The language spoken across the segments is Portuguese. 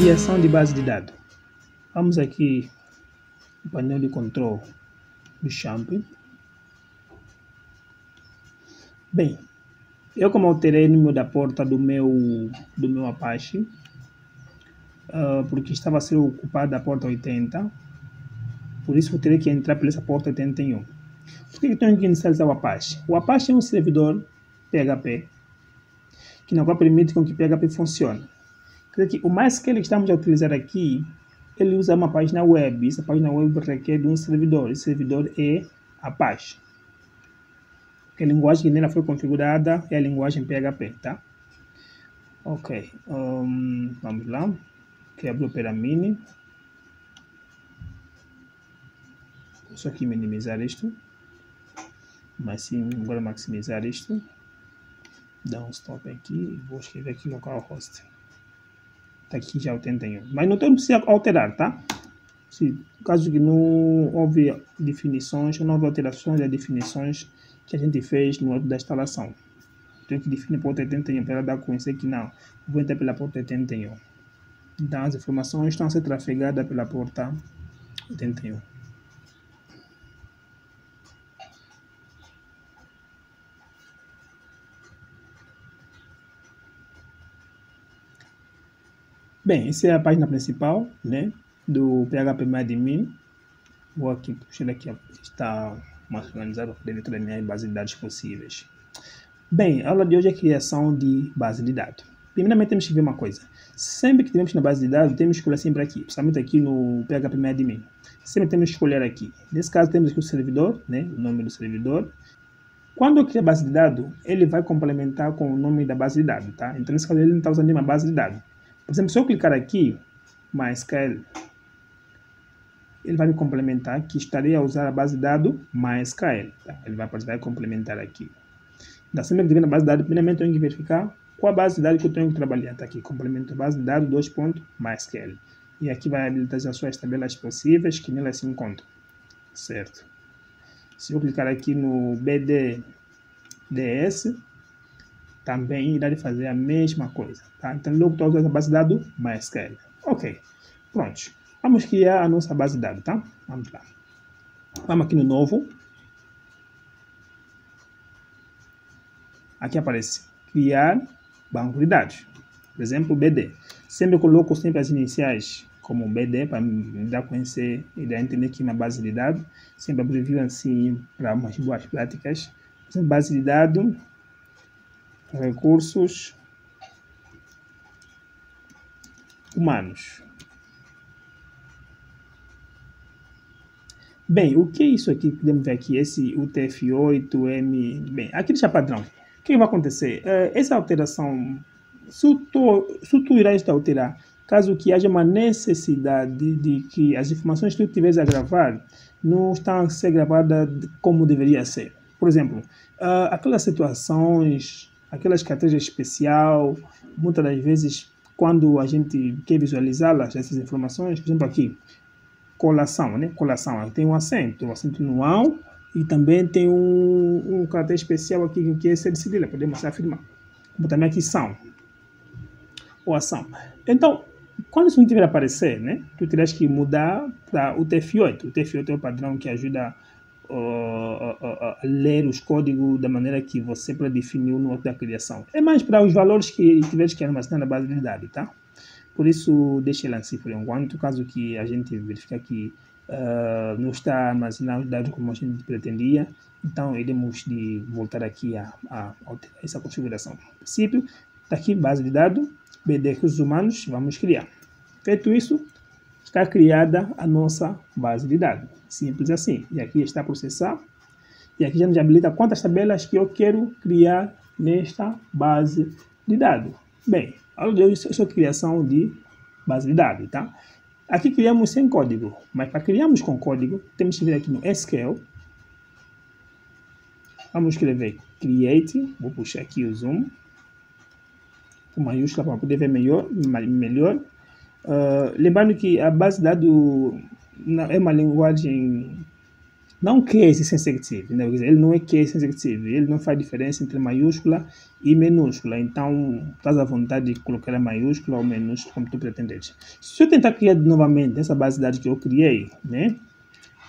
Criação de base de dados. Vamos aqui no painel de controle do Champ. Bem, eu como alterei o número da porta do meu Apache, porque estava a ser ocupada a porta 80, por isso eu terei que entrar por essa porta 81. Por que eu tenho que inicializar o Apache? O Apache é um servidor PHP, que não permite com que o PHP funcione. Quer dizer que o MySQL que estamos a utilizar aqui, ele usa uma página web. Essa página web requer de um servidor. Esse servidor é Apache. A linguagem que nela foi configurada é a linguagem PHP, tá? Ok. Vamos lá. Aqui abre o Opera Mini. Vou só aqui minimizar isto. Mas sim, agora maximizar isto. Dá um stop aqui e vou escrever aqui localhost. Está aqui já 81. Mas não precisa alterar, tá? Se caso que não houve definições, não houve alterações das definições que a gente fez no ato da instalação. Tenho que definir a porta 81 para dar a conhecer que não. Vou entrar pela porta 81. Então as informações estão a ser trafegadas pela porta 81. Bem, essa é a página principal, né, do PHPMyAdmin. Vou aqui puxar aqui, está mais organizado dentro da minha base de dados possíveis. Bem, a aula de hoje é a criação de base de dados. Primeiramente temos que ver uma coisa. Sempre que temos na base de dados, temos que escolher sempre aqui, principalmente aqui no PHPMyAdmin. Sempre temos que escolher aqui. Nesse caso temos aqui o servidor, né, o nome do servidor. Quando eu criar a base de dados, ele vai complementar com o nome da base de dados, tá? Então nesse caso ele não está usando nenhuma base de dados. Por exemplo, se eu clicar aqui, MySQL, ele vai me complementar que estaria a usar a base de dados MySQL. Tá? Ele vai complementar aqui. Então, sempre que tiver na base de dados, primeiramente eu tenho que verificar qual a base de dados que eu tenho que trabalhar. Está aqui, complemento base de dados 2.MySQL. E aqui vai habilitar as suas tabelas possíveis que nelas se encontram. Certo? Se eu clicar aqui no BDDS, também irá fazer a mesma coisa. Tá? Então, logo estou usando a base de dados MySQL. Ok, pronto. Vamos criar a nossa base de dados, tá? Vamos lá. Vamos aqui no novo. Aqui aparece criar banco de dados. Por exemplo, BD. Sempre coloco sempre as iniciais como BD para me dar a conhecer e dar a entender que é uma base de dados. Sempre abrevio assim para umas boas práticas. Por exemplo, base de dados, recursos humanos. Bem, o que é isso aqui que podemos ver aqui? Esse UTF-8, Bem, aqui deixa padrão. O que vai acontecer? Essa alteração, se tu irás alterar, caso que haja uma necessidade de que as informações que tu estiveres a gravar não estão a ser gravadas como deveria ser. Por exemplo, aquelas situações, aquelas características especial, muitas das vezes, quando a gente quer visualizá-las, essas informações, por exemplo aqui, colação, né? Colação, tem um acento no e também tem um caractere especial aqui que é ser cedilha, podemos afirmar. Como também aqui são, ou ação. Então, quando isso não tiver a aparecer, né? Tu terás que mudar para o TF8. O TF8 é o padrão que ajuda a ler os códigos da maneira que você predefiniu no ato da criação. É mais para os valores que tiveres que armazenar na base de dados, tá? Por isso, deixa ele assim por enquanto, caso que a gente verificar que não está armazenando os dados como a gente pretendia, então iremos de voltar aqui a alterar essa configuração. No princípio, está aqui base de dados, BD recursos humanos, vamos criar. Feito isso, está criada a nossa base de dados. Simples assim. E aqui está a processar. E aqui já nos habilita quantas tabelas que eu quero criar nesta base de dados. Bem, essa é a criação de base de dados, tá? Aqui criamos sem código, mas para criarmos com código, temos que vir aqui no SQL. Vamos escrever create, vou puxar aqui o zoom, com maiúscula para poder ver melhor. Lembrando que a base de dados é uma linguagem não case sensitive, né? Quer dizer, ele não é case sensitive, ele não faz diferença entre maiúscula e minúscula, então estás à vontade de colocar a maiúscula ou minúscula como tu pretenderes. Se eu tentar criar novamente essa base de dados que eu criei, né?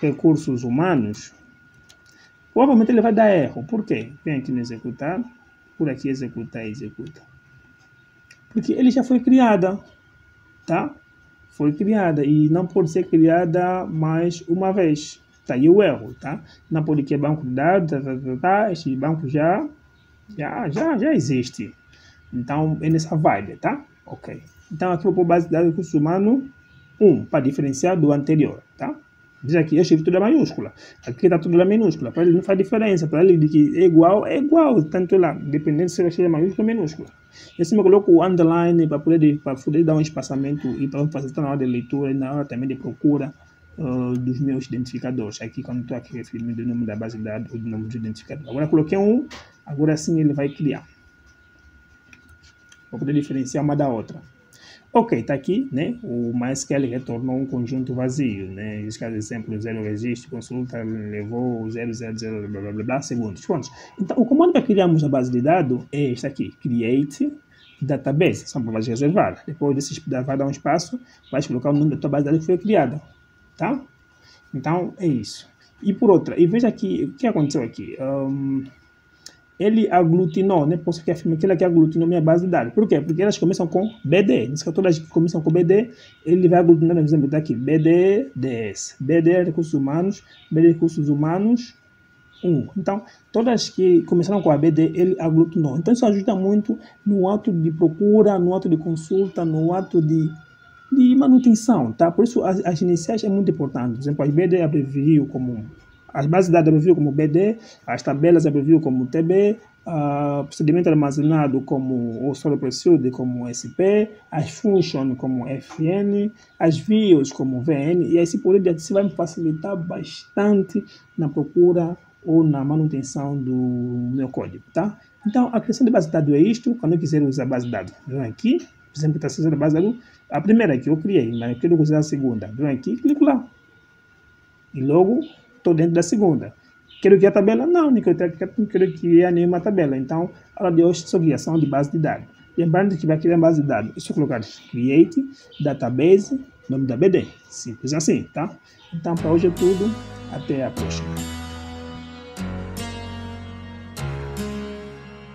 Recursos humanos, provavelmente ele vai dar erro. Por quê? Vem aqui no executar, por aqui executar e executa. Porque ele já foi criada, tá? Foi criada e não pode ser criada mais uma vez. Tá aí o erro, tá? Não pode que é banco de dados, esse banco já existe. Então, é nessa vibe, tá? Ok. Então, aqui eu vou pôr base de dados recursos humanos 1, para diferenciar do anterior, tá? Diz aqui, eu escrevi tudo em maiúscula. Aqui está tudo em minúscula. Para ele não faz diferença. Para ele que é igual, tanto lá. Dependendo se vai ser maiúscula ou minúscula. Eu sempre coloco o underline para poder dar um espaçamento e para facilitar na hora de leitura e na hora também de procura dos meus identificadores. Aqui, quando estou aqui referindo o nome da base de dados, o nome do identificador. Agora coloquei um, agora sim ele vai criar. Para poder diferenciar uma da outra. Ok, está aqui, né? O MySQL retornou um conjunto vazio, né? Esse caso, exemplo, 0 registro, consulta, levou 000, blá, blá, blá, blá, segundos. Então, o comando para criarmos a base de dados é este aqui, create database, são palavras reservadas. Depois desse, vai dar um espaço, vai colocar o nome da tua base de dados que foi criada, tá? Então, é isso. E por outra, e veja aqui, o que aconteceu aqui? Ele aglutinou, né? Posso que afirmar que ele aqui aglutinou minha base de dados. Por quê? Porque elas começam com BD. Diz que todas que começam com BD, ele vai aglutinar, por exemplo, daqui, BD, DS. BD, recursos humanos, BD, recursos humanos, 1. Então, todas que começaram com a BD, ele aglutinou. Então, isso ajuda muito no ato de procura, no ato de consulta, no ato de manutenção, tá? Por isso, as iniciais é muito importante. Por exemplo, as BD abreviam como... As bases de dados abreviam como BD, as tabelas abreviam como TB, procedimento armazenado como o storage procedure como SP, as functions como FN, as views como VN, e assim por diante. Isso vai me facilitar bastante na procura ou na manutenção do meu código, tá? Então, a criação de base de dados é isto. Quando eu quiser usar a base de dados, venho aqui, por exemplo, está usando a base de dados, a primeira que eu criei, mas eu quero usar a segunda, venho aqui, clico lá. E logo, estou dentro da segunda. Quero criar tabela? Não quero criar nenhuma tabela. Então, a hora de hoje, só criação de base de dados. Lembrando que vai criar base de dados. É só colocar create, database, nome da BD. Simples assim, tá? Então, para hoje é tudo. Até a próxima.